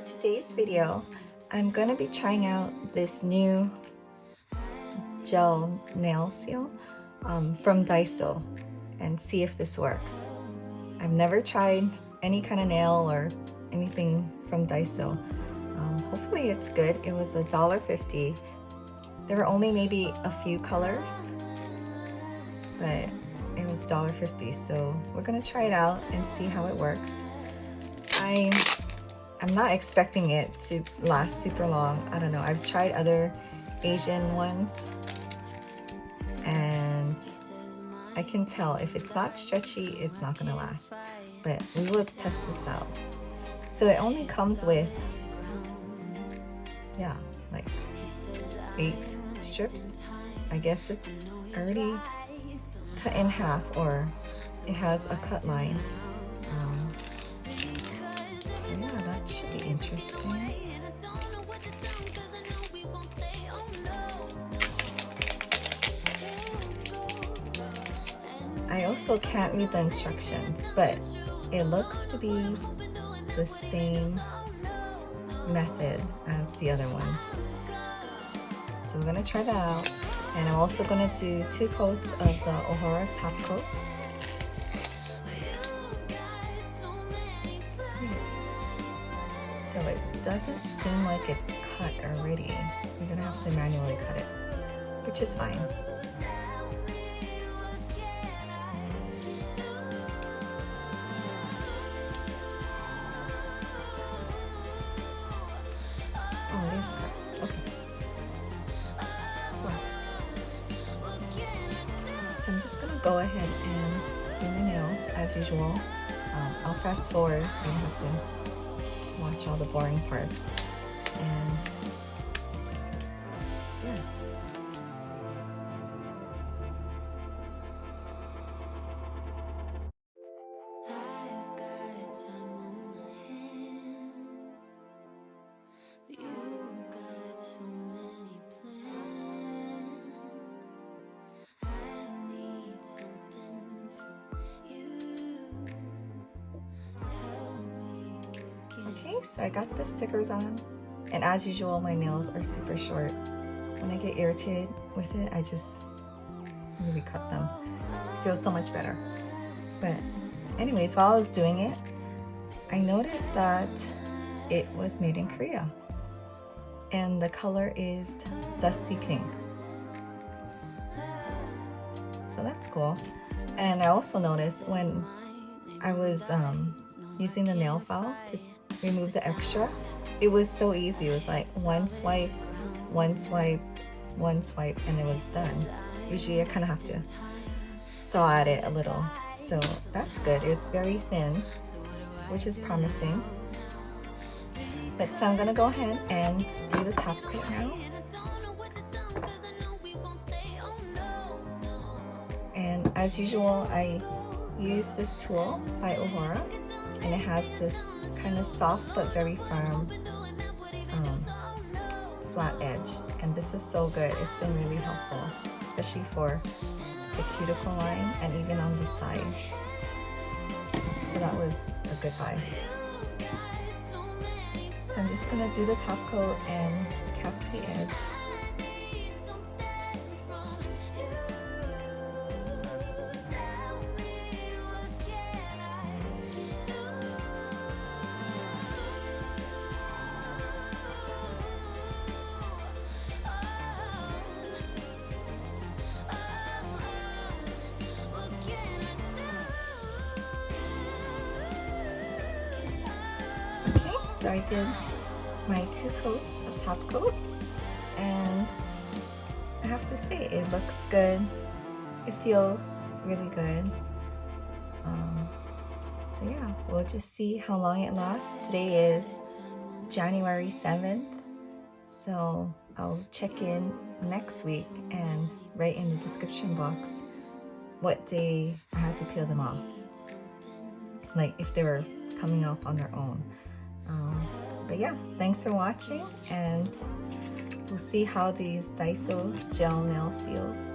today's video, I'm gonna be trying out this new gel nail seal from Daiso and see if this works. I've never tried any kind of nail or anything from Daiso. Hopefully it's good. It was $1.50. There were only maybe a few colors, but it was $1.50, so we're gonna try it out and see how it works. I'm not expecting it to last super long. I don't know. I've tried other Asian ones and I can tell if it's not stretchy, it's not gonna last. But we will test this out. So it only comes with, yeah, like 8 strips. I guess it's already cut in half, or it has a cut line. So yeah, that should be interesting. I also can't read the instructions, but it looks to be the same method as the other ones. So we're gonna try that out. And I'm also gonna do 2 coats of the Ohora top coat. So it doesn't seem like it's cut already. We're gonna have to manually cut it, which is fine. Oh, it is cut. Okay. Wow. So I'm just gonna go ahead and do my nails as usual. I'll fast forward so you don't have to watch all the boring parts. And yeah. Okay, so I got the stickers on, and as usual, my nails are super short. When I get irritated with it, I just really cut them. It feels so much better. But anyways, while I was doing it, I noticed that it was made in Korea, and the color is dusty pink. So that's cool. And I also noticed when I was using the nail file to remove the extra, it was so easy. It was like one swipe, one swipe, one swipe, and it was done. Usually I kind of have to saw at it a little. So that's good. It's very thin, which is promising. But so I'm gonna go ahead and do the top coat now. And as usual, I use this tool by Ohora, and it has this kind of soft but very firm flat edge, and this is so good. It's been really helpful, especially for the cuticle line and even on the sides. So that was a good buy. So I'm just gonna do the top coat and cap the edge. So I did my 2 coats of top coat, and I have to say it looks good. It feels really good. So yeah, we'll just see how long it lasts. Today is January 7th, so I'll check in next week and write in the description box what day I have to peel them off, like if they were coming off on their own. But yeah, thanks for watching, and we'll see how these Daiso gel nail seals